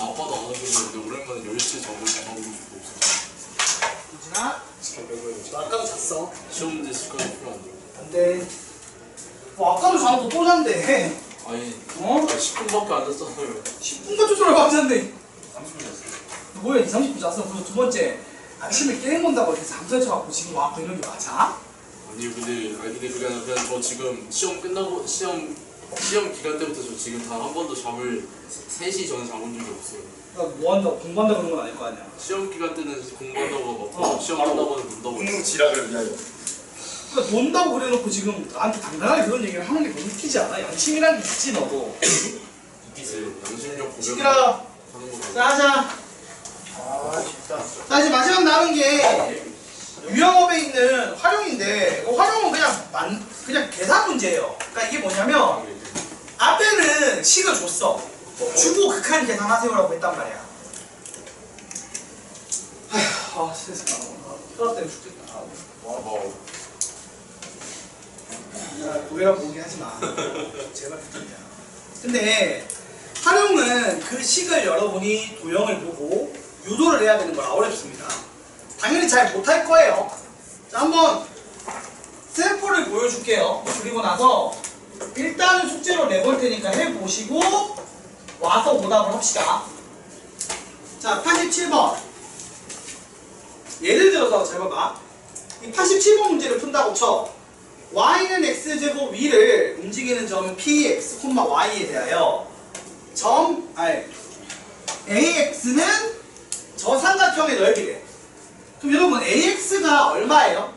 아빠도 안 하고 있는데 오랜만에 10시에 자고 싶어 유진아, 너 아까도 잤어. 시험 문제 습관이 필요한데 안 돼. 뭐 아까도 자고 또 잤는데. 아니 어? 10분밖에 안 잤잖아요 10분 같은 소리 하고 잤는데. 30분 잤어요 뭐야, 2, 30분 잤어. 그리고 두 번째, 아침에 게임 본다고 이렇게 잠설쳐갖고 지금 와갖고 이런 게 맞아? 아니 근데 그게 아니라 그냥 저 지금 시험 끝나고 시험 기간 때부터 저 지금 단 한 번도 잠을 3시 전에 자본 적이 없어요. 그러니까 뭐 한다고, 공부한다고 그런 건 아닐 거 아니야. 시험 기간 때는 공부한다고 먹고 시험 끝나고는 논다고 했어요. 지락을 위하여. 그러니까 논다고 그래놓고 지금 나한테 당당하게 그런 얘기를 하는 게 너무 웃기지 않아? 양심이란 게 있지, 너도. 이제 양심적 고백 시끄러. 하는 거다. 자, 하자. 아 진짜. 자, 이제 마지막 남은 게 유형업에 있는 활용인데, 활용은 그냥 계산 문제예요. 그러니까 이게 뭐냐면, 앞에는 식을 줬어. 주고 극한 계산하세요라고 했단 말이야. 아휴, 스트레스 받아. 혈압 때문에 죽겠다. 야, 고개라 보게 하지 마. 제발 부탁이야. 근데 활용은 그 식을 여러분이 도형을 보고 유도를 해야 되는 거라 어렵습니다. 당연히 잘 못할 거예요. 자, 한번 샘플을 보여줄게요. 그리고 나서 일단은 숙제로 내볼 테니까 해보시고 와서 오답을 합시다. 자, 87번. 예를 들어서 잘 봐봐. 이 87번 문제를 푼다고 쳐. y는 x제곱 위를 움직이는 점은 px, y에 대하여 ax는 저 삼각형의 넓이래. 그럼 여러분 ax가 얼마예요?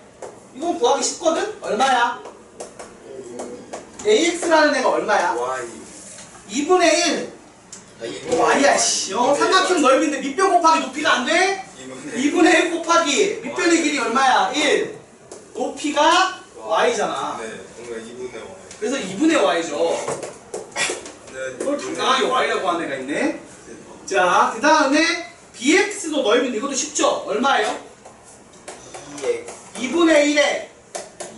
이건 구하기 쉽거든? 얼마야? ax라는 애가 얼마야? Y. 2분의 1 y야 씨. 삼각형 넓이인데 밑변 곱하기 높이가 안 돼? 2분의 1 곱하기 밑변의 길이 얼마야? 1 높이가 y잖아. 네, 뭔가 2분의 Y. 그래서 2분의 y죠. 네. 이걸 당당하게 y라고 하는 애가 있네. 자, 그 다음에 bx도 넓이인데 이것도 쉽죠? 얼마예요? 2분의 1에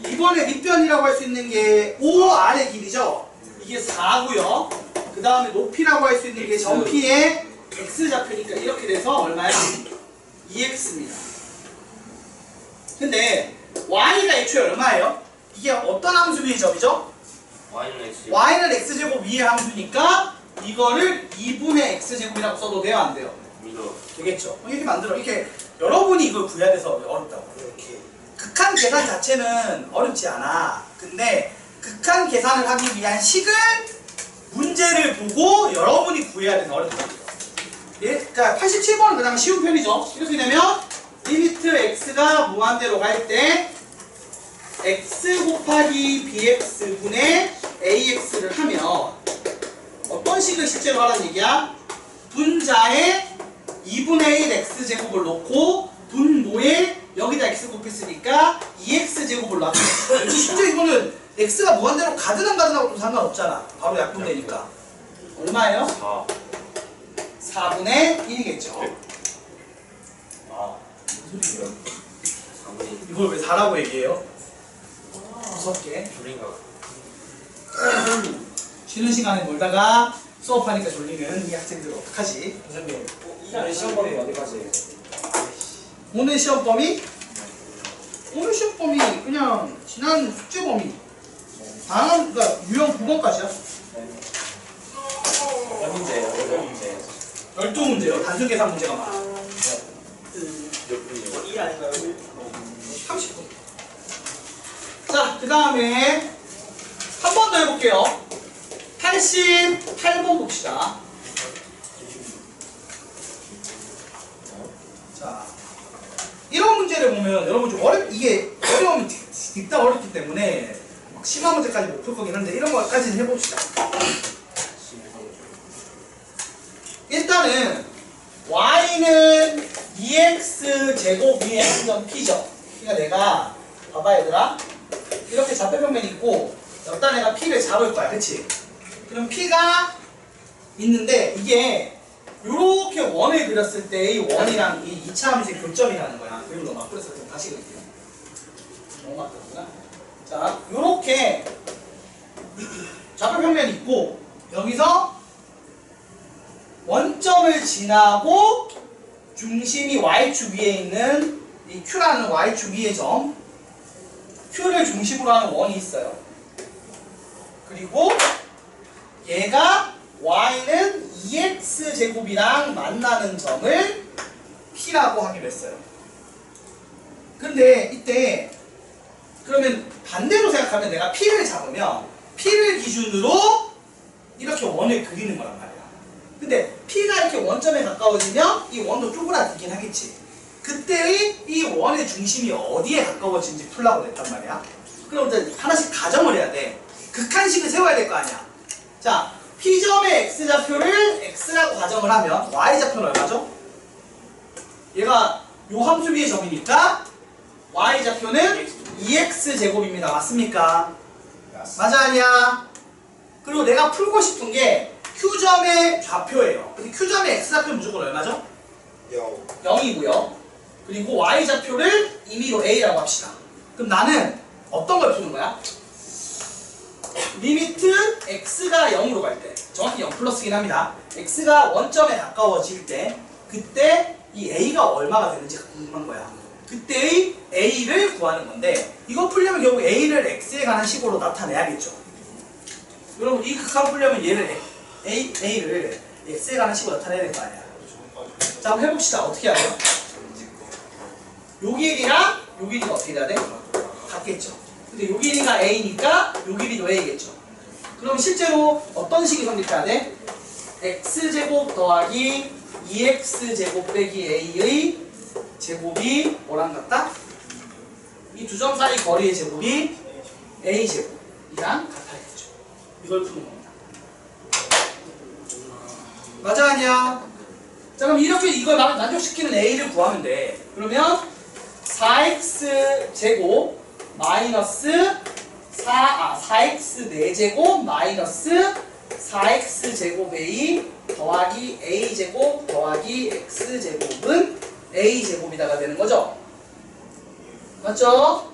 이번에 밑변이라고 할 수 있는 게 5r의 길이죠? 이게 4고요. 그 다음에 높이라고 할 수 있는 게 전피의 x 좌표니까 이렇게 돼서 얼마야? 2x입니다. 근데 y가 애초에 얼마예요? 이게 어떤 함수 위의 점이죠? y는 x제곱 위의 함수니까 이거를 2분의 x제곱이라고 써도 돼요? 안 돼요? 되겠죠? 이렇게 만들어. 이렇게 여러분이 이걸 구해야 돼서 어렵다고. 이렇게. 극한 계산 자체는 어렵지 않아. 근데 극한 계산을 하기 위한 식을 문제를 보고 여러분이 구해야 돼서 어렵다고. 예? 그러니까 87번은 그냥 쉬운 편이죠. 이렇게 되면 리미트 x가 무한대로 갈 때 x 곱하기 bx분의 ax를 하면 어떤 식을 실제로 하라는 얘기야? 분자에 2분의 1 x제곱을 놓고 분모에 여기다 x 곱했으니까 2x제곱을 놨어. 심지어 이거는 x가 무한대로 가든 안 가든 하고도 상관없잖아. 바로 약분되니까. 얼마예요? 4분의 1이겠죠. 무슨 소리예요? 이걸 왜 4라고 얘기해요? 무섭게. 쉬는 시간에 놀다가 수업하니까 졸리는 이 학생들 어떡하지? 선생님, 오늘 시험 범위 어디까지? 오늘 시험 범위? 오늘 시험 범위 그냥 지난 숙제 범위. 다음 그러니까 유형 9번까지야. 몇 문제예요? 몇 문제? 12문제요. 단순 계산 문제가 많아. 몇 분이요? 1 아닌가요? 30분. 자, 그 다음에 한 번 더 해볼게요. 88번 봅시다. 자, 이런 문제를 보면 여러분 좀 이게 어려우면 뒷다 어렵기 때문에 막 심화 문제까지 못 풀 거긴 한데 이런 거까지는 해봅시다. 일단은 y는 2x 제곱 위에 함수점 p죠. 그러니까 내가 봐봐 얘들아, 이렇게 좌표평면이 있고 여기다 내가 p를 잡을 거야, 그치? 그럼 p가 있는데 이게 요렇게 원을 그렸을 때 이 원이랑 이 2차 함수의 교점이라는 거야. 그리고 너무 막 그렸을 때 다시 그릴게요. 너무 막 그렸구나. 자, 요렇게 좌표평면이 있고 여기서 원점을 지나고 중심이 y축 위에 있는 이 q라는 y축 위의 점 q를 중심으로 하는 원이 있어요. 그리고 얘가 y는 2x제곱이랑 만나는 점을 p라고 하기로 했어요. 근데 이때 그러면 반대로 생각하면 내가 p를 잡으면 p를 기준으로 이렇게 원을 그리는 거란 말이야. 근데 p가 이렇게 원점에 가까워지면 이 원도 쪼그라들긴 하겠지. 그때의 이 원의 중심이 어디에 가까워지는지 풀라고 냈단 말이야. 그럼 이제 하나씩 가정을 해야 돼. 극한식을 세워야 될 거 아니야. 자, p점의 x좌표를 x라고 가정을 하면 y좌표는 얼마죠? 얘가 요 함수 위의 점이니까 y좌표는 2x제곱입니다. 맞습니까? 맞아 아니야? 그리고 내가 풀고 싶은 게 q점의 좌표예요. 근데 q점의 x좌표는 무조건 얼마죠? 0이고요. 그리고 y좌표를 임의로 a라고 합시다. 그럼 나는 어떤 걸 푸는 거야? 리미트 x가 0으로 갈 때, 정확히 0 플러스긴 합니다. x가 원점에 가까워질 때, 그때 이 a가 얼마가 되는지가 궁금한 거야. 그때의 a를 구하는 건데, 이거 풀려면 결국 a를 x에 관한 식으로 나타내야겠죠. 여러분 이 극한 풀려면 얘를 a를 x에 관한 식으로 나타내야 될 거 아니야. 자, 한번 해봅시다. 어떻게 하죠? 요 길이랑 요 길이가 어떻게 돼야 돼? 같겠죠. 근데 요 길이가 a니까 요 길이도 a겠죠. 그럼 실제로 어떤 식이 성립해야 돼? x제곱 더하기 2x제곱 빼기 a의 제곱이 뭐랑 같다? 이 두 점 사이 거리의 제곱이 a제곱이랑 같아야겠죠. 이걸 푸는 겁니다. 맞아 아니야? 자, 그럼 이렇게 이걸 만족시키는 a를 구하면 돼. 그러면 4x제곱 마이너스 4x 4제곱 마이너스 4x제곱 a 더하기 a제곱 더하기 x제곱은 a제곱이다가 되는 거죠? 맞죠?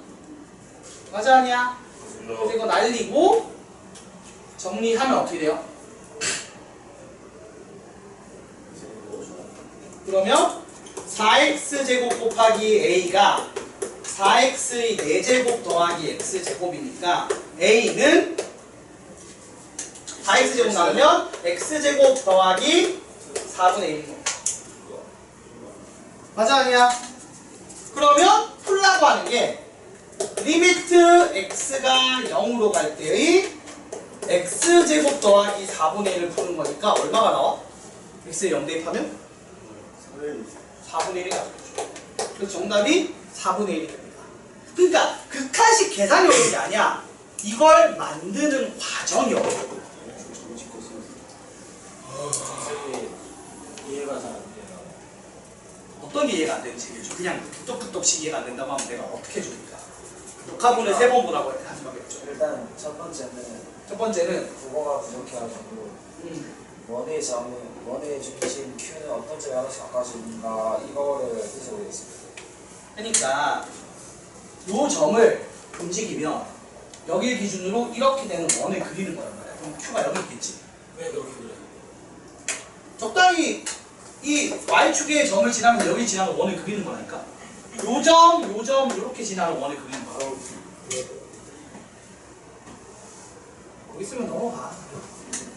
맞아 아니야? 그래서 이거 날리고 정리하면 어떻게 돼요? 그러면 4x제곱 곱하기 a가 4x의 4제곱 더하기 x제곱이니까 a는 4x제곱 나오면 x제곱 더하기 4분의 1인 겁니다. 맞아 아니야? 그러면 풀라고 하는 게 리미트 x가 0으로 갈 때의 x제곱 더하기 4분의 1을 푸는 거니까 얼마가 나와? x에 0 대입하면? 4분의 1이 나오겠죠. 그래서 정답이 4분의 1이 됩니다. 그러니까 극한식 계산이 어려운 게 아니야. 이걸 만드는 과정이 어려워. 이해가 잘 안 돼요. 어떤 게 이해가 안 되는지 얘기해줘. 그냥 끄떡끄떡씩 이해가 안 된다고 하면 내가 어떻게 해줍니까? 녹화본을 3번 보라고 하지 말겠죠. 일단 첫 번째는 국어가 부족해가지고 원의 중심 Q는 어떤 점에 하나씩 가까워지는가 이거를 해석하겠습니다. 그러니까 요 점을 움직이면 여기를 기준으로 이렇게 되는 원을 그리는 거란 말이야. 그럼 Q가 여기 있겠지. 왜 그렇게 그래? 적당히 이 Y축의 점을 지나면서 여기 지나는 원을 그리는 거라니까. 요 점, 이렇게 지나는 원을 그리는 거야. 거기 있으면 넘어가.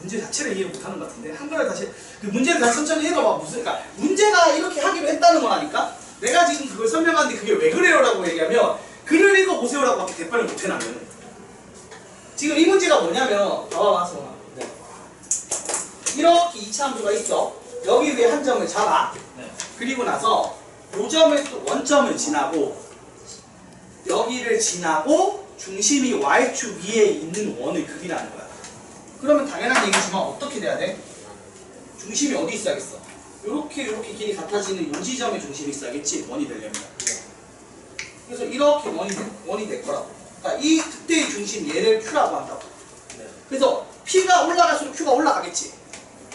문제 자체를 이해 못하는 것 같은데 한글을 다시 그 문제를 다시 천천히 읽어봐. 무슨 그러니까 문제가 이렇게 하기로 했다는 거라니까. 내가 지금 그걸 설명하는데 그게 왜 그래요라고 얘기하면 글을 읽어보세요라고 하면 대답을 못해 나는. 지금 이 문제가 뭐냐면 봐봐 소원아. 네. 이렇게 2차 함수가 있어. 여기 위에 한 점을 잡아. 네. 그리고 나서 요 점을 또 원점을 지나고 여기를 지나고 중심이 y축 위에 있는 원을 그리라는 거야. 그러면 당연한 얘기지만 어떻게 돼야 돼? 중심이 어디 있어야겠어? 요렇게 길이 같아지는 요 지점에 중심이 있어야겠지. 원이 되려면. 그래서 이렇게 원이 될 거라고. 그러니까 이 특대의 중심 얘를 Q라고 한다고. 그래서 P가 올라갈수록 Q가 올라가겠지.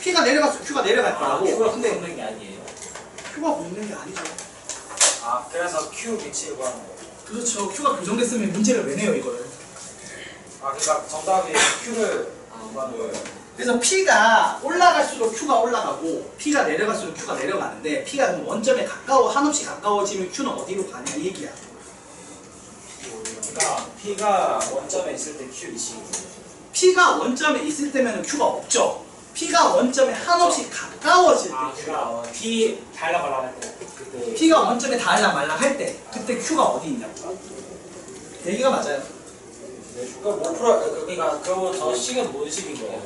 P가 내려갈수록 Q가 내려갈 거라고. Q가 근데 붙는 게 아니에요. Q가 붙는 게 아니죠. 아 그래서 Q 위치를 구하는 거예요. 그렇죠. Q가 교정됐으면 문제를 왜 내요 이거를. 아 그러니까 정답이 Q를 구하는 거예요. 그래서 P가 올라갈수록 Q가 올라가고 P가 내려갈수록 Q가 내려가는데 P가 그럼 원점에 한없이 가까워지면 Q는 어디로 가냐 이 얘기야. 그러니까 P가 원점에 있을 때 Q 위치. P가 원점에 있을 때면 Q가 없죠. P가 원점에 한없이 가까워질 때 그러니까 P 달라발라 할 때. 그때. P가 원점에 닿을랑 말랑 할 때 그때 Q가 어디 있냐고. 얘기가 맞아요. 그러니까 저 식은 뭔 식인 거예요?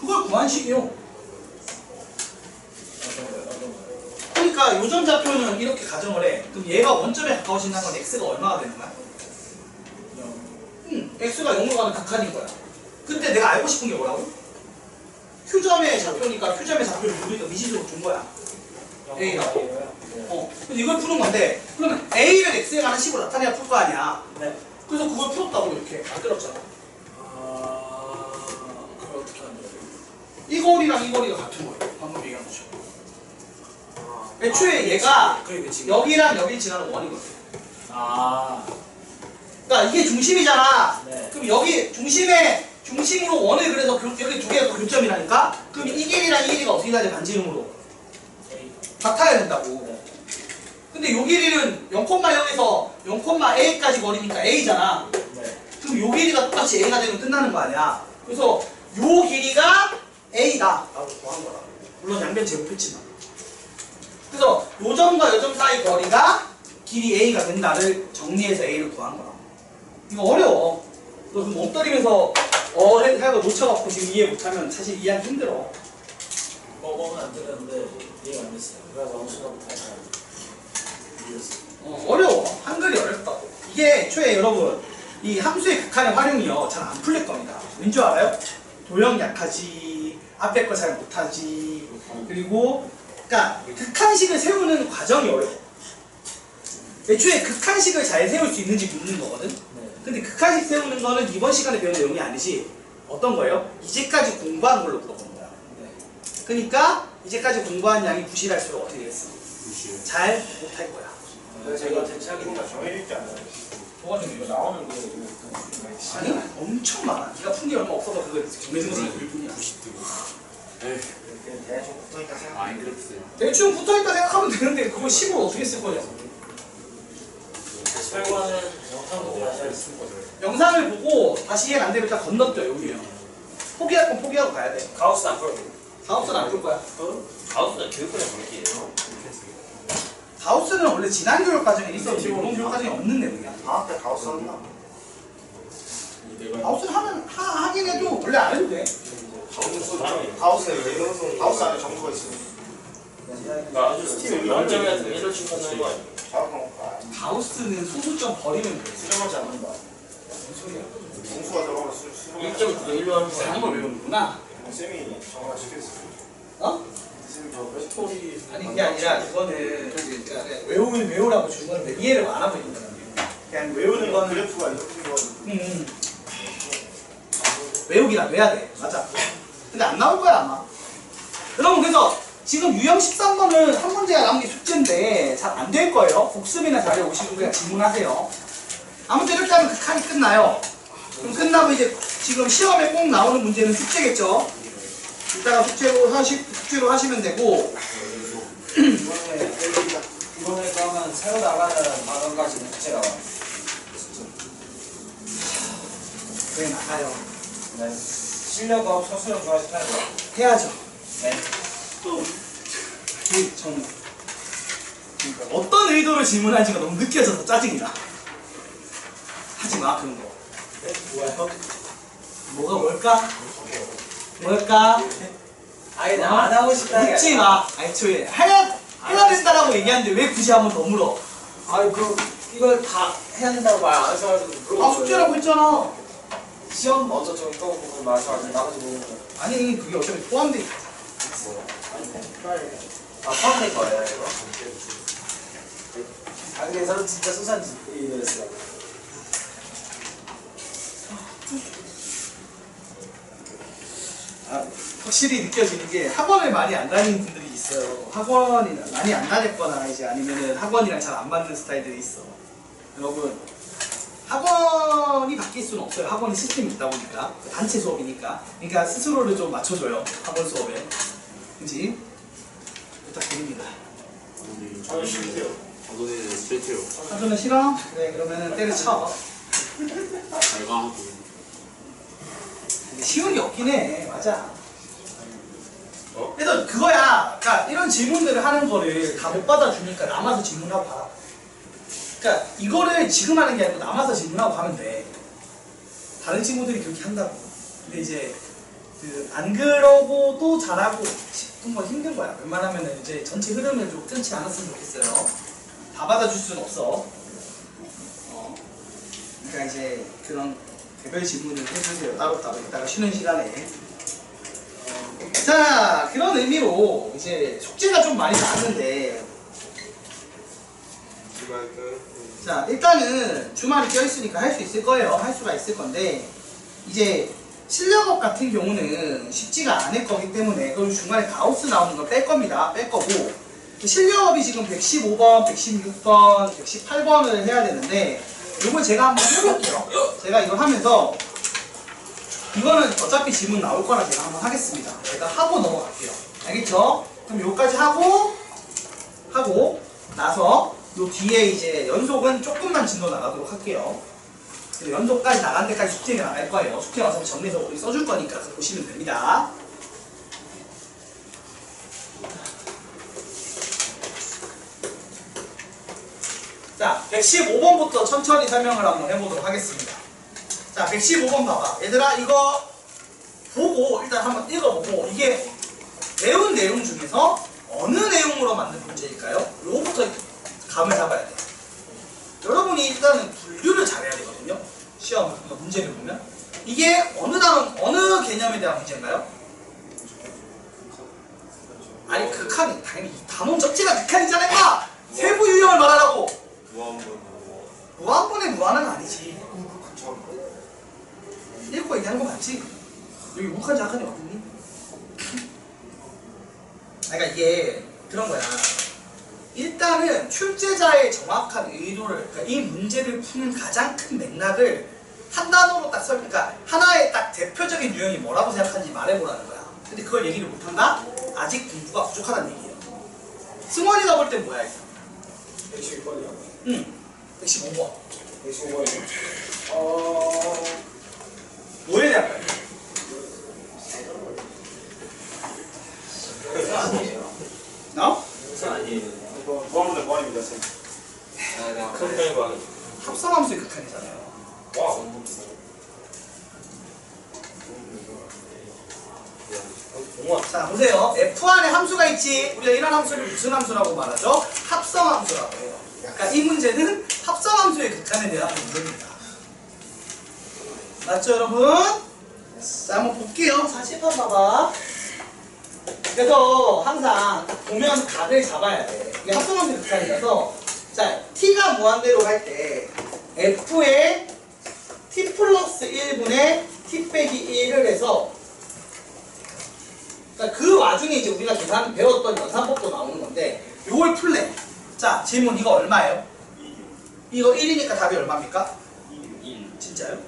그걸 구한 식이요. 어떤 거요? 그러니까 요점 좌표는 이렇게 가정을 해. 그럼 얘가 원점에 가까워진다는 건 x가 얼마가 되는 거야? x가 0으로 가면 극한인 거야. 근데 내가 알고 싶은 게 뭐라고? Q점의 좌표니까 Q점의 좌표를 우리가 미지수로 준 거야. A가. 그래서 이걸 푸는 건데 그러면 A를 x에 관한 식으로 나타내야 풀 거 아니야. 네. 그래서 그걸 풀었다고 이렇게 만들었잖아. 그걸 어떻게 하는 거예요? 이 거리랑 이 거리가 같은 거예요. 방금 얘기한 것처럼. 애초에 얘가 여기랑 여기 지나는 원이거든. 그러니까 이게 중심이잖아. 네. 그럼 여기 중심으로 원을 그래서 여기 두 개가 교점이라니까. 그럼 이 길이랑 이 길이가 어떻게 다지 반지름으로 같아야 된다고. 네. 근데 요 길이는 0,0에서 0,a까지 거리니까 a잖아. 네. 그럼 요 길이가 똑같이 a가 되면 끝나는 거 아니야. 그래서 요 길이가 a다 라고 구한 거라. 물론 양변 제곱했지만. 그래서 요 점과 요 점 사이 거리가 길이 a가 된다를 정리해서 a를 구한 거라. 이거 어려워. 너 그럼 엎드리면서 해가 놓쳐갖고 지금 이해 못하면 사실 이해하기 힘들어. 먹으면 안 되는데 이해가 안 됐어요. 그래서 어느 순간부터 이해했어요. 어려워. 한글이 어렵다고. 이게 애초에 여러분 이 함수의 극한의 활용이요 잘 안 풀릴 겁니다. 왠줄 알아요? 도형 약하지, 앞에 거 잘 못하지, 그리고 그러니까 극한식을 세우는 과정이 어려워. 애초에 극한식을 잘 세울 수 있는지 묻는 거거든. 네. 근데 극한식 세우는 거는 이번 시간에 배운 내용이 아니지. 어떤 거예요? 이제까지 공부한 걸로 물어본 거야. 네. 그러니까 이제까지 공부한 양이 부실할수록 어떻게 됐어? 부실. 잘 못할 거야. 제가 대체하기니까 정해져 있지 않아요? 뭐가 좀 이거 나오는 게 아니 엄청 많아. 네가 푼 게 얼마 없어서 그거 정해진 것이 일 뿐이야. 90등. 에이, 대충 붙어있다 생각. 마인크래프트요. 대충 붙어있다 생각하면 되는데 그걸 10으로 어떻게 쓸 거냐. 결과는 영상도 다시 할수 있는 거죠. 영상을 보고 다시 이해가 안 되면 딱 건너뛰어 여기요. 포기할 건 포기하고 가야 돼. 가우스 안 풀고. 가우스는 안 풀 거야. 가우스는 교육권의 물기예요. 가우스는 원래 지난 교육 과정에 있었지 이번 교육 과정에 없는 내용이야. 방학 때 가우스 했나? 가우스는 하긴 해도 원래 안 해도 돼. 가우스에 왜 이러는 가우스 안에 정수가 있어. 그러니까 원점에 같은 1로 친구는 거 아니에요? 가우스는 소수점 버리면 돼. 수정하지 않는다. 무슨 소리야? 정수가 들어가면 수능. 1.9로 1로 하는 거 이상한 걸 외우는구나. 쌤이 정말 시켰어. 어? 쌤이 저 스토리. 아니 그게 아니라 이거는 그러니까 외우면 외우라고 준 건데 이해를 안 하고 있는 거야. 그냥 외우는 거는 그래프가 이렇게 거. 외우기라 외야 돼. 맞아. 근데 안 나올 거야 아마. 여러분 그래서 지금 유형 13번은 한 문제가 나온 게 숙제인데 잘 안 될 거예요. 복습이나 자료 오시고 그냥 질문하세요. 아무튼 이렇게 하면 극한이 끝나요. 그럼 끝나고 이제 지금 시험에 꼭 나오는 문제는 숙제겠죠. 이따가 숙제로 하시면 되고 이번에 그러면 새로 나가는 과정까지는 숙제가 왜 나가요? 네. 실력업 서술형 좋아하시 타는 거. 해야죠. 네. 저는 그러니까 어떤 의도로 질문하는지가 너무 느껴져서 짜증이 나. 하지 마 그런 거. 뭐야? 뭐가 뭘까? 뭘까? 아니 안 하고 싶다는 게 묻지 아니라. 마. 애초에 해야 된다라고 얘기하는데 왜 굳이 한번 더 물어? 아니 이걸 다 해야 된다고 말 안 해서가지고 물어봤어요. 숙제라고 했잖아. 시험 먼저 좀 떠보고 말씀하시면 나머지 모르는 거. 아니 그게 어차피 포함돼 있어. 아 포함된 거예요 이거? 아 근데 저는 진짜 수산 이랬어요. 확실히 느껴지는 게 학원을 많이 안 다니는 분들이 있어요. 학원이 많이 안 다녔거나 이제 아니면은 학원이랑 잘 안 맞는 스타일들이 있어. 여러분 학원이 바뀔 수는 없어요. 학원이 시스템이 있다 보니까 단체 수업이니까. 그러니까 스스로를 좀 맞춰줘요. 학원 수업에. 그지? 부탁드립니다. 저는 싫대요. 저는 스트레이트요. 학원은 싫어? 그래 그러면은 때려쳐. 잘 가. 근데 쉬운 게 없긴 해. 맞아. 그래서 그거야. 그러니까 이런 질문들을 하는 거를 다 못 받아주니까 남아서 질문하고 가라. 그러니까 이거를 지금 하는 게 아니고 남아서 질문하고 가면 돼. 다른 친구들이 그렇게 한다고. 근데 이제 그 안 그러고도 잘하고 싶은 건 힘든 거야. 웬만하면 이제 전체 흐름을 좀 끊지 않았으면 좋겠어요. 다 받아줄 수는 없어. 그러니까 이제 그런 개별 질문을 해주세요. 따로따로 이따가 쉬는 시간에. 자, 그런 의미로 이제 숙제가 좀 많이 나왔는데, 자, 일단은 주말이 껴있으니까 할 수 있을 거예요. 할 수가 있을 건데, 이제 실력업 같은 경우는 쉽지가 않을 거기 때문에, 그럼 중간에 가우스 나오는 걸 뺄 겁니다. 뺄 거고, 실력업이 지금 115번, 116번, 118번을 해야 되는데, 이걸 제가 한번 해볼게요. 제가 이걸 하면서, 이거는 어차피 질문 나올 거라 제가 한번 하겠습니다. 제가 하고 넘어갈게요. 알겠죠? 그럼 요까지 하고 나서 요 뒤에 이제 연속은 조금만 진도 나가도록 할게요. 연속까지 나간 데까지 숙제가 나갈 거예요. 숙제는 어차피 정리해서 우리 써줄 거니까 보시면 됩니다. 자, 115번부터 천천히 설명을 한번 해보도록 하겠습니다. 자, 115번 봐봐. 얘들아, 이거 보고 일단 한번 읽어보고, 이게 배운 내용 중에서 어느 내용으로 만든 문제일까요? 요거부터 감을 잡아야 돼. 여러분이 일단은 분류를 잘해야 되거든요. 시험 문제를 보면. 이게 어느 단원, 어느 개념에 대한 문제인가요? 아니, 극한이, 당연히 단원 적지가 극한이잖아요! 세부 유형을 말하라고! 무한분의 무한은 아니지. 읽고 얘기하는 거 맞지? 여기 욱한 작한이 어딨니? 그러니까 이게 그런 거야. 일단은 출제자의 정확한 의도를, 그러니까 이 문제를 푸는 가장 큰 맥락을 한 단어로 딱 그러니까 하나의 딱 대표적인 유형이 뭐라고 생각하는지 말해보라는 거야. 근데 그걸 얘기를 못한다? 아직 공부가 부족하다는 얘기예요. 승원이가 볼 땐 뭐야, 이거? 115번이요? 응, 115번. 115번이요? 뭐에 대한 거야? 아니에요. 나? 아니에요. 무한분의 무한입니다, 쌤. 큰 거 합성함수의 극한이잖아요. 와. 자, 보세요. F 안에 함수가 있지. 우리가 이런 함수를 무슨 함수라고 말하죠? 합성함수라고 해요. 그러니까 이 문제는 합성함수의 극한에 대한 문제입니다. 맞죠, 여러분? 자, 한번 볼게요. 40번 봐봐. 그래서 항상 보면 각을 잡아야 돼. 이게 합성함수의 극한이라서, 자, t가 무한대로 갈 때 f에 t 플러스 1분의 t 빼기 1을 해서, 그러니까 그 와중에 이제 우리가 배웠던 연산법도 나오는 건데, 요걸 풀래. 자, 질문 이거 얼마예요? 이거 1이니까 답이 얼마입니까? 1. 진짜요?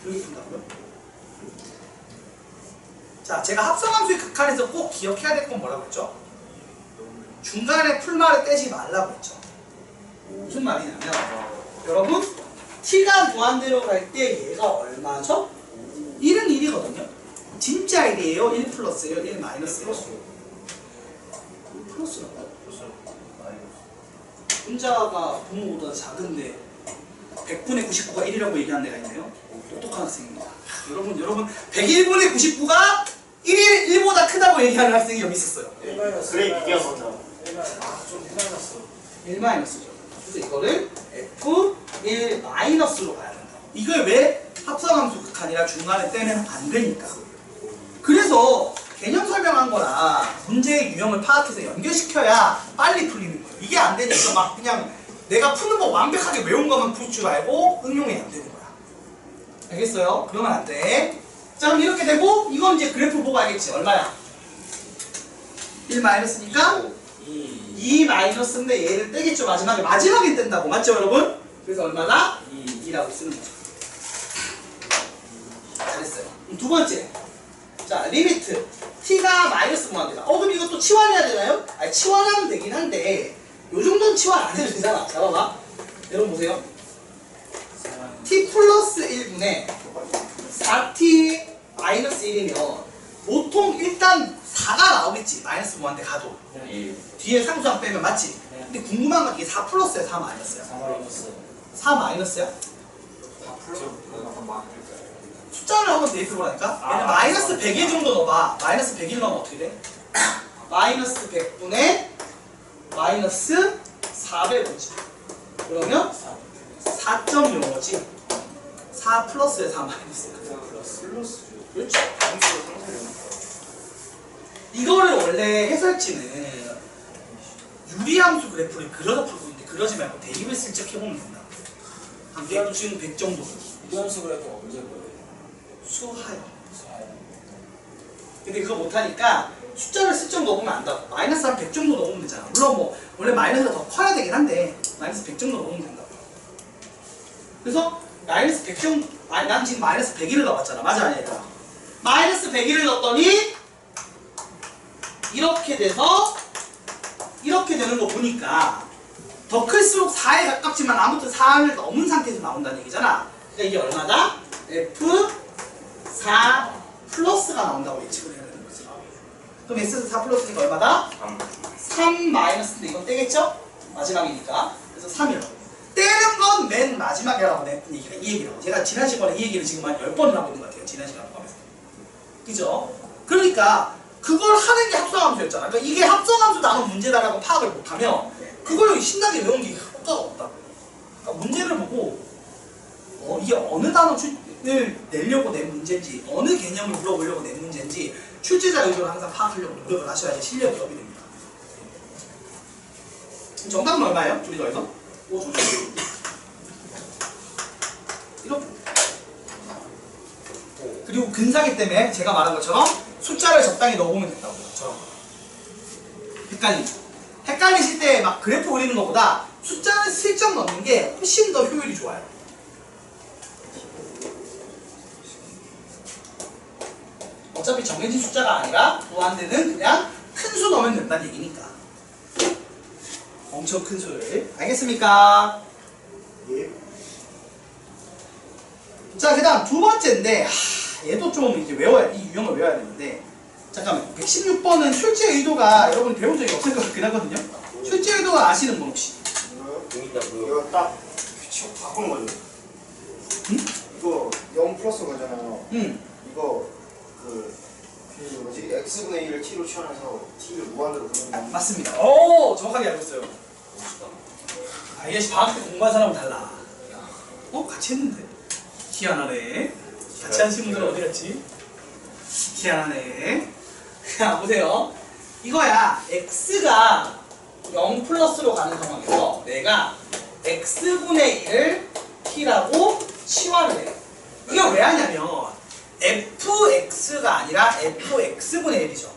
여기 푼다고요? 자, 제가 합성함수의 극한에서 꼭 기억해야 될 건 뭐라고 했죠? 중간에 풀말을 떼지 말라고 했죠. 무슨 말이냐면, 여러분, t가 무한대로 갈 때 얘가 얼마죠? 1은 1이거든요. 진짜 1이에요? 1 플러스예요? 1 마이너스예요? 플러스라고요? 분자가 분모보다 작은데 100분의 99가 1이라고 얘기하는 애가 있네요. 똑똑한 학생입니다. 여러분 101분의 99가 1보다 크다고 얘기하는 학생이 여기 있었어요. 1 마이너스. 그래, 이게 먼저. 1좀 해놨어. 1 마이너스죠. 그래서 이거를 F1 마이너스로 가야 된다. 이걸 왜 합성함수 극한이라 중간에 떼면 안 되니까. 그래서 개념 설명한 거나 문제의 유형을 파악해서 연결시켜야 빨리 풀리는 거예요. 이게 안 되니까 막 그냥 내가 푸는 거 완벽하게 외운 것만 풀 줄 알고 응용이 안 되는 거야. 알겠어요? 그러면 안 돼. 자, 그럼 이렇게 되고 이건 이제 그래프 보고 알겠지? 얼마야? 1 마이너스니까 2 마이너스인데 얘를 떼겠죠. 마지막에 뗀다고. 맞죠, 여러분? 그래서 얼마다? 2 2라고 쓰는 거죠. 잘했어요. 두 번째. 자, 리미트. t가 마이너스 무한대다. 그럼 이것도 치환해야 되나요? 아니, 치환하면 되긴 한데, 요 정도는 치환 안 해도 되잖아. 잡아봐. 여러분 보세요. t 플러스 1분의 4t 마이너스 1이면, 보통 일단 4가 나오겠지. 마이너스 무한대 가도. 뒤에 상수항 빼면 맞지? 근데 궁금한 건 이게 4 플러스야, 4 마이너스야? 4 마이너스 4 마이너스야? 숫자를 한번 대입해보라니까? 얘는 마이너스 100일 정도 넣어봐. 마이너스 100일 넣으면 어떻게 돼? 마이너스 100분의 마이너스 400이지. 그러면 4.05지. 4 플러스에 4 마이너스. 그렇죠. 이거를 원래 해설지는 유리함수 그래프를 그려서 풀고 있는데 그러지 말고 대입을 슬쩍 해보면 된다. 한 100중 100 정도. 유리함수 그래프가 언제 거예요? 수하요. 근데 그거 못하니까 숫자를 슬쩍 넣어보면 안다고. 마이너스 한 100 정도 넣으면 되잖아. 물론 뭐 원래 마이너스가 더 커야 되긴 한데 마이너스 100 정도 넣으면 된다고. 그래서 마이너스 100 정도, 난 지금 마이너스 100일을 넣어봤잖아. 맞아 아니야? 마이너스 100일을 넣었더니 이렇게 돼서 이렇게 되는 거 보니까 더 클수록 4에 가깝지만 아무튼 4를 넘은 상태에서 나온다는 얘기잖아. 그러니까 이게 얼마다? F4 플러스가 나온다고 예측을 해야 되는 거지. 그럼 X에서 4 플러스니까 얼마다? 3 마이너스인데 이건 떼겠죠? 마지막이니까. 그래서 3이요. 떼는 건 맨 마지막에 하라고 냈던 얘기가 이 얘기라고. 제가 지난 시간에 이 얘기를 지금 한 10번을 하고 있는 것 같아요. 지난 시간에 포함해서. 그죠? 그러니까 그걸 하는 게 합성함수였잖아. 그러니까 이게 합성함수 나온 문제다라고 파악을 못하면 그걸 신나게 외운 게 효과가 없다. 그러니까 문제를 보고 이게 어느 단어를 내려고 낸 문제인지 어느 개념을 물어보려고 낸 문제인지 출제자 의도를 항상 파악하려고 노력을 하셔야지 실력이 업이 됩니다. 정답은 얼마예요? 둘이 더해서? 5조. 이렇게. 그리고 근사기 때문에 제가 말한 것처럼 숫자를 적당히 넣어보면 된다고. 저처럼. 헷갈리실 때 막 그래프 그리는 것보다 숫자를 슬쩍 넣는 게 훨씬 더 효율이 좋아요. 어차피 정해진 숫자가 아니라 무한대는 그냥 큰 수 넣으면 된다는 얘기니까. 엄청 큰 수를. 알겠습니까? 예. 자, 그 다음 두 번째인데, 얘도 좀 이제 이 유형을 외워야 되는데, 잠깐만. 116번은 출제 의도가 여러분이 배운 적이 없을 것 같긴 하거든요? 출제 의도가 아시는 분 혹시? 이거 딱 바꾼 거죠. 응? 이거 0 플러스 거잖아요. 응. 이거 그 뭐지? x분의 1을 t로 치환해서 t를 무한대로 그리는 거. 맞습니다. 오, 정확하게 알고 있어요. 이게 방학 때 공부한 사람은 달라. 같이 했는데. 희한하네. 같이 하신 분들은 어디 갔지? 희한하네. 자, 보세요. 이거야. x가 0 플러스로 가는 상황에서 내가 x분의 1을 t라고 치환을 해. 이게 왜 하냐면 fx가 아니라 fx분의 1이죠.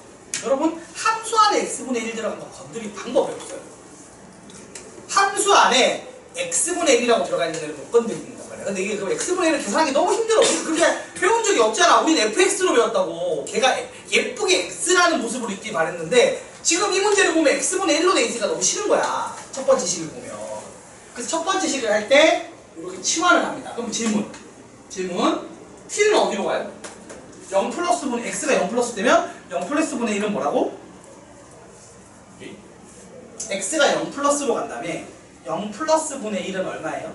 여러분, 함수 안에 x분의 1 들어간 거 건드릴 방법이 없어요. 함수 안에 x분의 1이라고 들어가 있는 애를 못 건드리는 거예요. 근데 이게 그 x분의 1을 계산하기 너무 힘들어. 그렇게 배운 적이 없잖아. 우린 fx로 배웠다고. 걔가 예쁘게 x라는 모습으로 있길 바랬는데 지금 이 문제를 보면 x분의 1로 돼 있으니까 너무 싫은 거야. 첫 번째 식을 보면. 그래서 첫 번째 식을 할 때 이렇게 치환을 합니다. 그럼 질문. t는 어디로 가요? 0 플러스 분 x가 0 플러스 되면 0 플러스 분의 1은 뭐라고? x가 0 플러스로 간 다음에 0 플러스 분의 1은 얼마예요?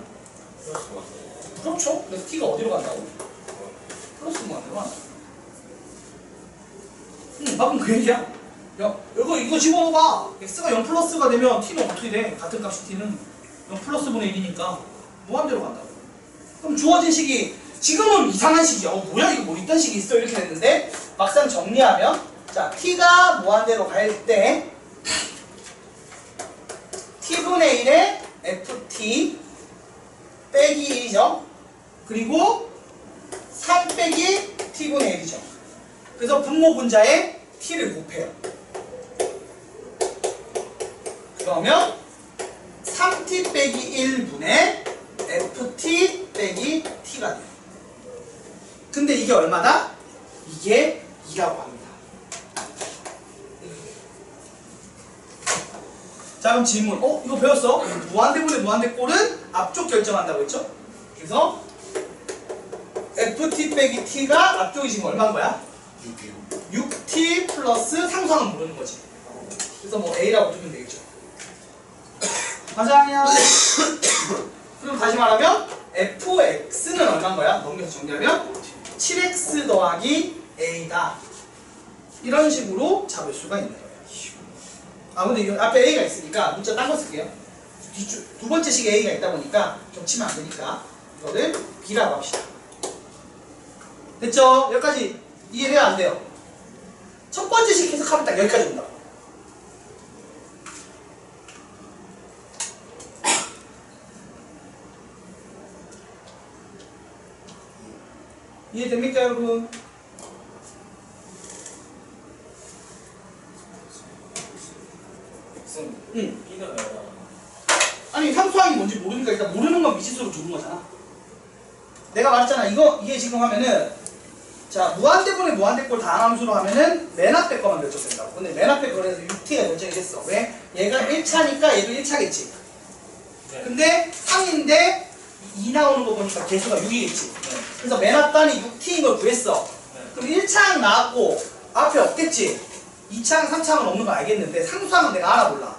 그렇죠. 그래서 t가 어디로 간다고? 플러스 분한테로 간다. 방금 그 얘기야. 이거 집어넣어봐. x가 0 플러스가 되면 t는 어떻게 돼? 같은 값이 t는 0 플러스 분의 1이니까 무한대로 간다고. 그럼 주어진 식이 지금은 이상한 식이야. 뭐야 이거 뭐 있던 식이 있어 이렇게 됐는데 막상 정리하면 자 t가 무한대로 갈 때 t분의 1에 ft 빼기 1이죠. 그리고 3 빼기 t분의 1이죠. 그래서 분모 분자에 t를 곱해요. 그러면 3t 빼기 1분의 ft 빼기 t가 돼요. 근데 이게 얼마다? 이게 2라고 합니다. 자 그럼 질문. 이거 배웠어? 무한대분의 무한대꼴은 앞쪽 결정한다고 했죠? 그래서 ft 빼기 t가 앞쪽이 지금 얼마인 거야? 6t 플러스 상수항은 모르는 거지. 그래서 뭐 a라고 두면 되겠죠. 맞아요. 그럼 다시 말하면 fx는 얼마인 거야? 넘겨서 정리하면 7x 더하기 a다. 이런 식으로 잡을 수가 있는 거예요. 근데 이 앞에 a가 있으니까 문자 딴 거 쓸게요. 두 번째 식에 a가 있다 보니까 좀 치면 안 되니까 이거를 b라고 합시다. 됐죠? 여기까지 이해돼야 안 돼요? 첫 번째 식 해석하면 딱 여기까지 온다고. 이해됩니까 여러분? 쌤, 응. B가 왜 나와? 아니 상수항이 뭔지 모르니까 일단 모르는 건 미지수로 두는 거잖아. 내가 말했잖아. 이게 지금 하면은 자 무한대분의 무한대꼴 다함수로 하면은 맨 앞에 거만 결정된다고. 근데 맨 앞에 거에서 6t가 결정이 됐어. 왜? 얘가 1차니까 얘도 1차겠지. 근데 3인데 2 나오는 거 보니까 개수가 6이겠지. 그래서 맨 앞단이 6t인 걸 구했어. 그럼 1차항 나왔고 앞에 없겠지. 2차항, 3차항은 없는 거 알겠는데 상수항은 내가 알아볼라.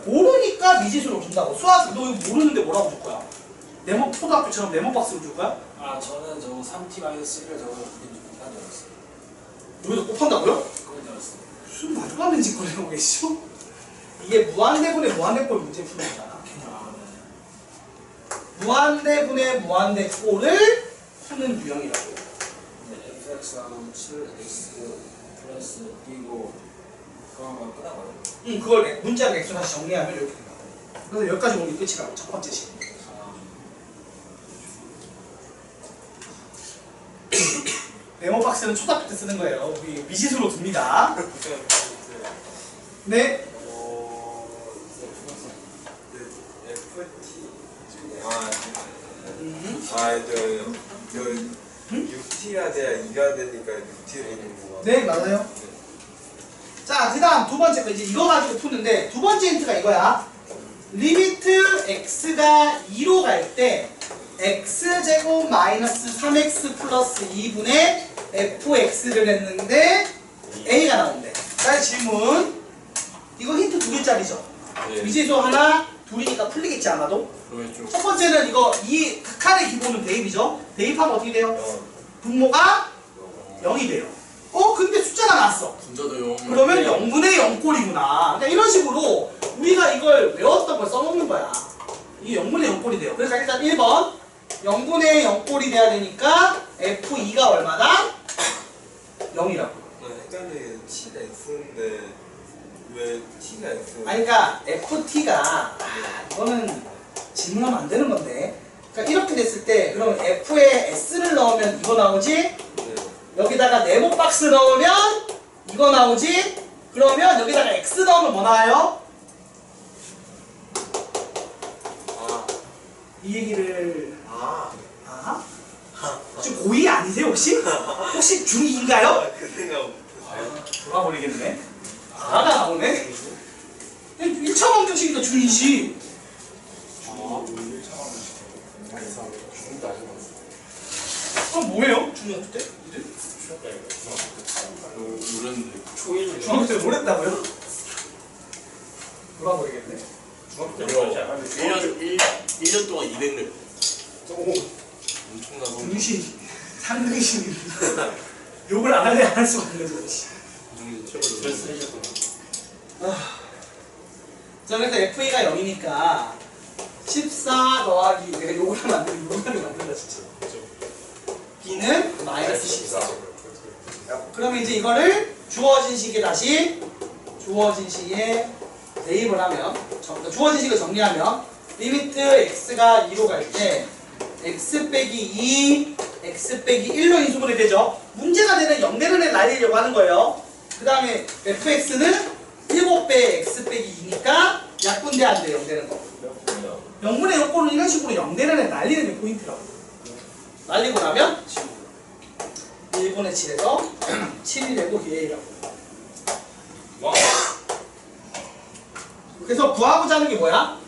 모르니까 미지수로 준다고. 수학 너 이거 모르는데 뭐라고 줄 거야? 네모 초등학교처럼 네모 박스로 줄 거야? 저는 저거 3t-1을 저거 곱한 줄 알았어요. 여기서 곱한다고요? 그건 줄 알았어요. 무슨 말도 안 되는 짓거리 하고 계시죠? 이게 무한대분의 무한대꼴 문제 푸는 거잖아. 무한대분의 무한대꼴을 푸는 유형이라고. fx하고 7x 플러스 b고 그러면 끝난 거예요? 응, 그걸 문자로 액수 다시 정리하면 이렇게 된다. 그래서 여기까지 오는 게 끝이라고. 첫 번째 식. 네모 박스는 초등학교 때 쓰는 거예요. 우리 미지수로 둡니다. 네. FT 6t가 돼야 2가 되니까 6t로 있는 거. 네, 맞아요. 자, 그 다음 두 번째 거 이제 이거 가지고 푸는데 두 번째 힌트가 이거야. 리미트 x가 2로 갈 때 x제곱 마이너스 3x 플러스 2분의 fx를 했는데 a가 나온대. 자, 질문. 이거 힌트 두 개짜리죠? 네. 미지수 하나, 둘이니까 풀리겠지 아마도? 그러겠죠. 첫 번째는 이거 이 극한의 기본은 대입이죠? 대입하면 어떻게 돼요? 분모가 0이 돼요. 근데 숫자가 나왔어. 분자도 0. 그러면 0분의 0꼴이구나. 그러니까 이런 식으로 우리가 이걸 외웠던 걸 써먹는 거야. 이게 0분의 0꼴이 돼요. 그래서 일단 1번 0분의 0꼴이 돼야 되니까 F2가 얼마다? 0이라고. 헷갈리게 t가 x인데 왜 t가 x? 아니 그러니까 FT가 이거는 질문하면 안 되는 건데. 그러니까 이렇게 됐을 때 그럼 F에 S를 넣으면 이거 나오지? 네. 여기다가 네모 박스 넣으면 이거 나오지? 그러면 여기다가 X 넣으면 뭐 나와요? 이 얘기를 지금 고2 아니세요 혹시? 혹시 중2인가요? 그 생각 돌아버리겠네. 아가 나오네. 1차 방정식이니까 중2지. 그럼 뭐예요? 중학교 때? 모르는데. 중학교 때 뭘 했다고요? 돌아버리겠네. 중학교 때 1년 동안 200렙. 엄청나서. 중신, 상등신. 욕을 안 할래 안 할 수가 없는 거지. 최고로. 자, 그래서 FA가 0이니까 14 더하기 내가 욕을 하면 안 돼. 욕을 하면 안 된다 진짜. B는 마이너스 14. 그러면 이제 이거를 주어진 식에 다시 주어진 식에 대입을 하면 주어진 식을 정리하면 리미트 x가 2로 갈 때 x 빼기 2, x 빼기 1로 인수분해 되죠. 문제가 되는 0되는 애 날리려고 하는 거예요. 그 다음에 fx는 7배 x 빼기 2니까 약분돼 안 돼, 0되는 거. 0분의 요거는 이런 식으로 0되는 애 날리는 게 포인트라고. 날리고 나면 1분의 7에서 7이라도 A라고. 그래서 구하고자 하는 게 뭐야?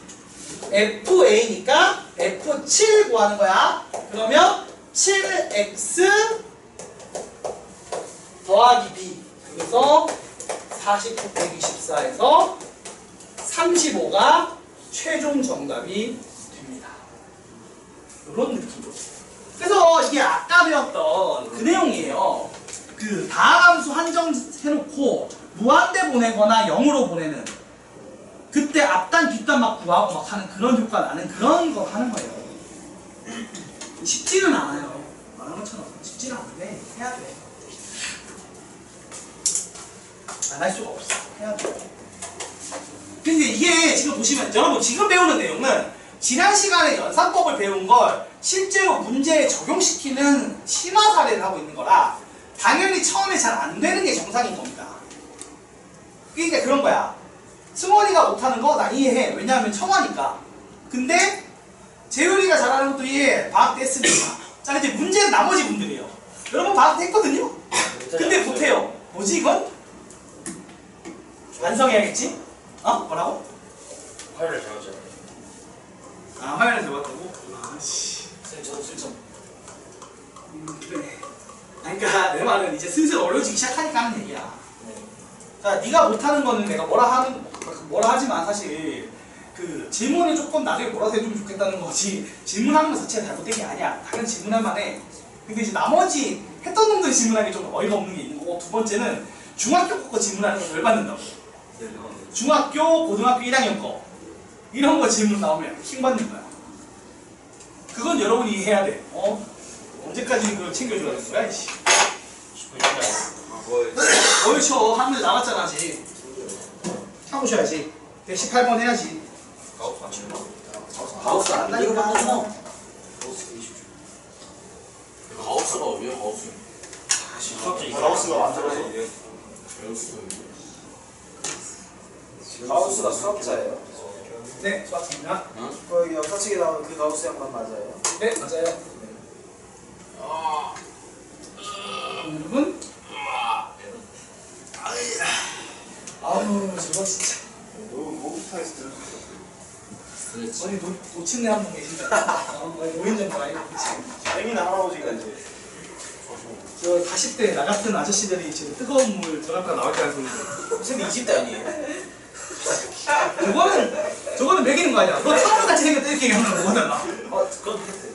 FA니까 F7 구하는 거야. 그러면 7X 더하기 B. 그래서 49 빼기 14에서 35가 최종 정답이 됩니다. 이런 느낌으로. 그래서 이게 아까 배웠던 그 내용이에요. 그 다함수 한정해놓고 무한대 보내거나 0으로 보내는 그때 앞단 뒷단 막 구하고 막 하는 그런 효과 나는 그런 거 하는 거예요. 쉽지는 않아요. 말한 것처럼 쉽지는 않은데 해야 돼. 안 할 수가 없어. 해야 돼. 근데 이게 지금 보시면 여러분 지금 배우는 내용은 지난 시간에 연산법을 배운 걸 실제로 문제에 적용시키는 심화 사례를 하고 있는 거라 당연히 처음에 잘 안 되는 게 정상인 겁니다. 그러니까 그런 거야. 승원이가 못하는 거 나 이해해. 왜냐하면 청아니까. 근데 재율이가 잘하는 것도 이해해. 방학 때 했으니까. 자 이제 문제는 나머지 분들이에요. 여러분 방학 때 했거든요. 근데 못해요. 뭐지 이건? 반성해야겠지? 어? 뭐라고? 화요일에 배웠잖아요. 아 화요일에 배웠다고? 아씨. 선생님 저도 실점. 그래. 그러니까 내 말은 이제 슬슬 어려지기 시작하니까 하는 얘기야. 네. 자, 네가 못하는 거는 내가 뭐라 하지만 사실 그 질문을 조금 나중에 뭐라도 해주면 좋겠다는 거지. 질문하는 것 자체가 잘못된 게 아니야. 당연히 질문할 만해. 근데 이제 나머지 했던 놈들 질문하기 좀 어이가 없는 게 있는 거고, 두 번째는 중학교 거 질문하는 거 열받는다고. 중학교, 고등학교 1학년 거 이런 거 질문 나오면 킹 받는 거야. 그건 여러분이 해야 돼. 어? 언제까지 그걸 챙겨줘야 되는 거야, 이씨. 뭘 쳐? 한 문제 남았잖아, 아직. 참으셔야지. 118번 해야지. 가우스 안 나니까. 가우스가 왜 가우스? 가우스가 만들어서 가우스가 수학자예요. 네, 수학입니다. 거기 역사책에 나오는 그 가우스 양반 맞아요? 네, 맞아요. 여러분. 아우, 저거 진짜. 너무 목욕탕에서 들을 그렇지. 아니, 놓친네 한 분 계신다. 오인전 많이 놓치. 땡이나 할아버지가 이제 저 40대 나 같은 아저씨들이 지금 뜨거운 물 저갔다 나올 때 하고 있는데. 선생님 20대 아니에요? 저거는 매기는 거 아니야. 너 차원같이 생겼다 이렇게 얘기하는 거잖아. 그건 팩트.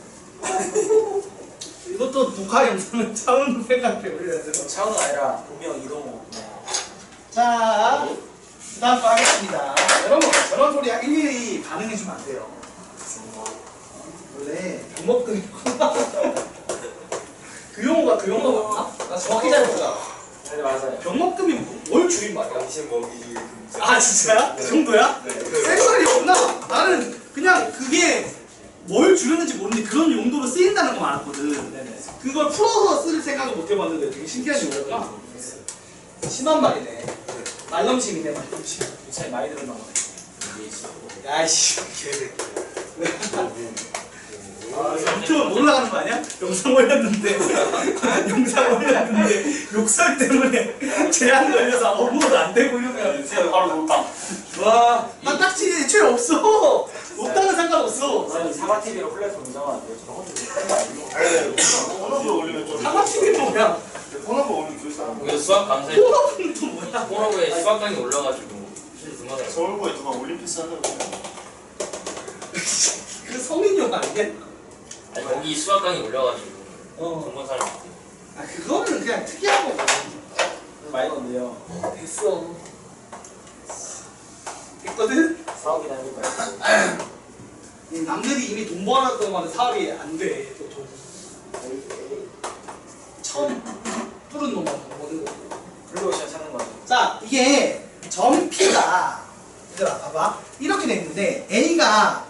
이것도 녹화 영상은 차원 생각해 올려야 돼. 차은우 아니라 보명 이동호. 자, 그 다음 거 하겠습니다. 여러분, 저런 소리 일일이 반응해주면 안 돼요. 원래 병목들이 그 용어가 맞나? 나 정확히 잘 모르잖아. 네 맞아요. 병목금이 뭘 줄임말이야? 당신 먹이기 아 진짜야? 그 정도야? 센서리 없나? 나는 그냥 그게 뭘 줄였는지 모르는데 그런 용도로 쓰인다는 거 알았거든. 네네. 그걸 풀어서 쓸 생각을 못 해봤는데 되게 신기한 용어가 심한 말이네. 말넘심이네, 말넘심. 이 차이 많이 들었나 보네. 야이씨, 개새끼. 유튜브 못 올라가는 거 아니야? 영상 올렸는데 욕설 때문에 제한 걸려서 업로드 안 되고 이러면 선생님 바로 높다. 와, 나 딱지 애초에 없어. 없다는 상관없어. 선생님 사과TV로 플랫폼 운영하는 거 저런 거 아니 폰업으로 올리면 좀 사과TV 뭐야? 폰업으로 올리면 좋을 사람 그 수학 강사에 폰업은 또 뭐야? 호러브에 수학강이 올라가지고 그만해. 서울고에 누가 올림피스 한다고 그 성인용 아니겠나? 아니 거기 수학강이 올려가지고 어. 전문 사람. 아 그거는 그냥 특이한 거고. 많이 넣는데요. 됐어. 됐거든? 사업이나 해볼까요? 남들이 이미 돈 벌었던 거는 사업이 안 돼. 보통. 처음 뚫은 놈만 버는 거고. 블루오션 찾는 거죠. 자, 이게 점 P가 얘들아 봐봐 이렇게 돼 있는데 A가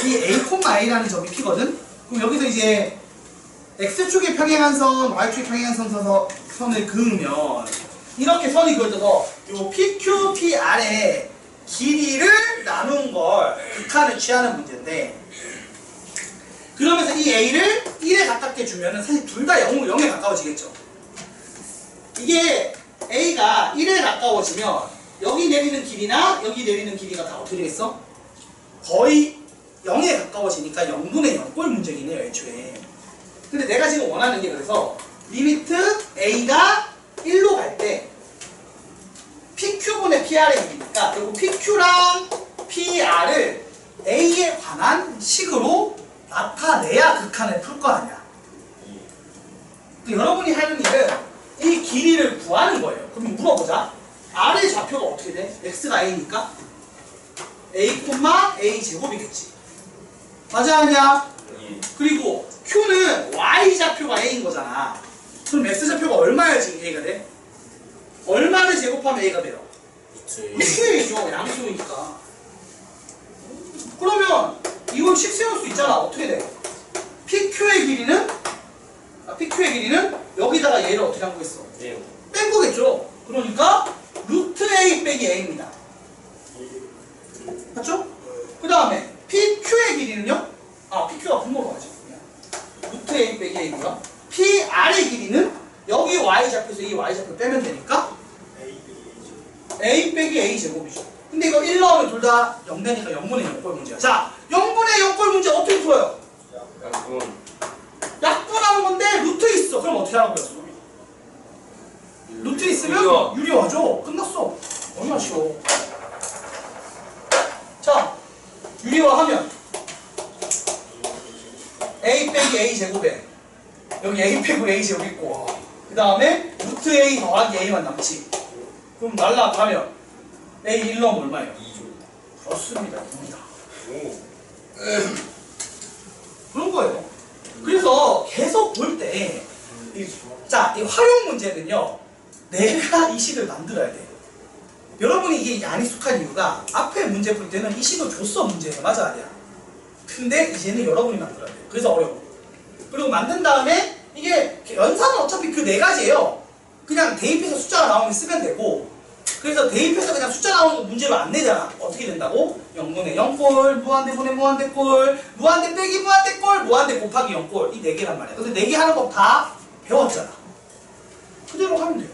이 A,I라는 점이 P거든? 그럼 여기서 이제 X축에 평행한 선, Y축에 평행한 선을 그으면 이렇게 선이 그어져서 요 PQ, PR에 길이를 나눈 걸 극한을 취하는 문제인데, 그러면서 이 a를 1에 가깝게 주면은 사실 둘 다 0에 가까워지겠죠. 이게 a가 1에 가까워지면 여기 내리는 길이나 여기 내리는 길이가 다 어떻게 되겠어? 거의 0에 가까워지니까 0분의 0꼴 문제긴 해요, 애초에. 근데 내가 지금 원하는 게, 그래서 리미트 a가 1로 갈 때 PQ분의 PR의 길이니까, 그리고 PQ랑 PR을 A에 관한 식으로 나타내야 극한을 풀 거 아니야. 여러분이 하는 일은 이 길이를 구하는 거예요. 그럼 물어보자. R의 좌표가 어떻게 돼? X가 A니까 A, A 제곱이겠지. 맞아, 아니야? 그리고 Q는 Y 좌표가 A인 거잖아. 그럼 X 좌표가 얼마야지 A가 돼? 얼마를 제곱하면 A가 돼요? A죠. 양수니까. 그러면 이걸 식 세울 수 있잖아. 어떻게 돼? PQ의 길이는 여기다가 얘를 어떻게 한 거겠어? 뺀 거겠죠. 그러니까 루트 A 빼기 A입니다. 맞죠? 그 다음에 PQ의 길이는요? PQ가 분모로 하죠. 루트 A 빼기 A고요. PR의 길이는 여기 Y좌표에서 이 Y좌표 빼면 되니까 A 빼기 A 제곱이죠. 근데 이거 1 넣으면 둘 다 0 되니까 0분의 0꼴 문제야. 자, 0분의 0꼴 문제 어떻게 풀어요? 약분하는 건데 루트 있어. 그럼 어떻게 하라고요? 루트 있으면 유리화죠. 끝났어. 얼마나 쉬워. 자, 유리화하면 A 빼기 A 제곱에 여기 A 빼고 A 제곱 있고, 그 다음에 루트 A 더하기 A만 남지. 그럼 날라가면 A 1 넣으면 얼마예요? 2죠. 그렇습니다. 2입니다. 그런 거예요. 그래서 계속 볼 때, 자, 이 활용 문제는요, 내가 이 식을 만들어야 돼요. 여러분이 이게 안 익숙한 이유가 앞에 문제 풀 때는 이 식을 줬어, 문제가. 맞아, 아니야? 근데 이제는 여러분이 만들어야 돼요. 그래서 어려워. 그리고 만든 다음에 이게 연산은 어차피 그 네 가지예요. 그냥 대입해서 숫자가 나오면 쓰면 되고, 그래서 대입해서 그냥 숫자 나오는 거 문제로 안 내잖아. 어떻게 된다고? 0분의 0꼴, 무한대 분의 무한대 꼴, 무한대 빼기 무한대 꼴, 무한대 곱하기 0꼴. 이 네 개란 말이야. 근데 네 개 하는 법 다 배웠잖아. 그대로 하면 돼요.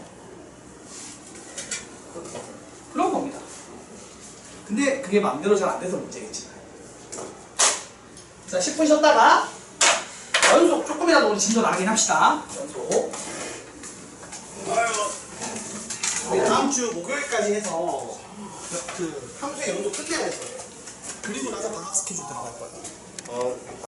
그런 겁니다. 근데 그게 마음대로 잘 안 돼서 문제겠지. 자, 10분 쉬었다가 연속 조금이라도 우리 진도 나가긴 합시다. 연속. 우리 다음 주 목요일까지 해서 그 함수의 연도 끝내야 했어요. 그리고 나서 방학 스케줄 들어갈 거야.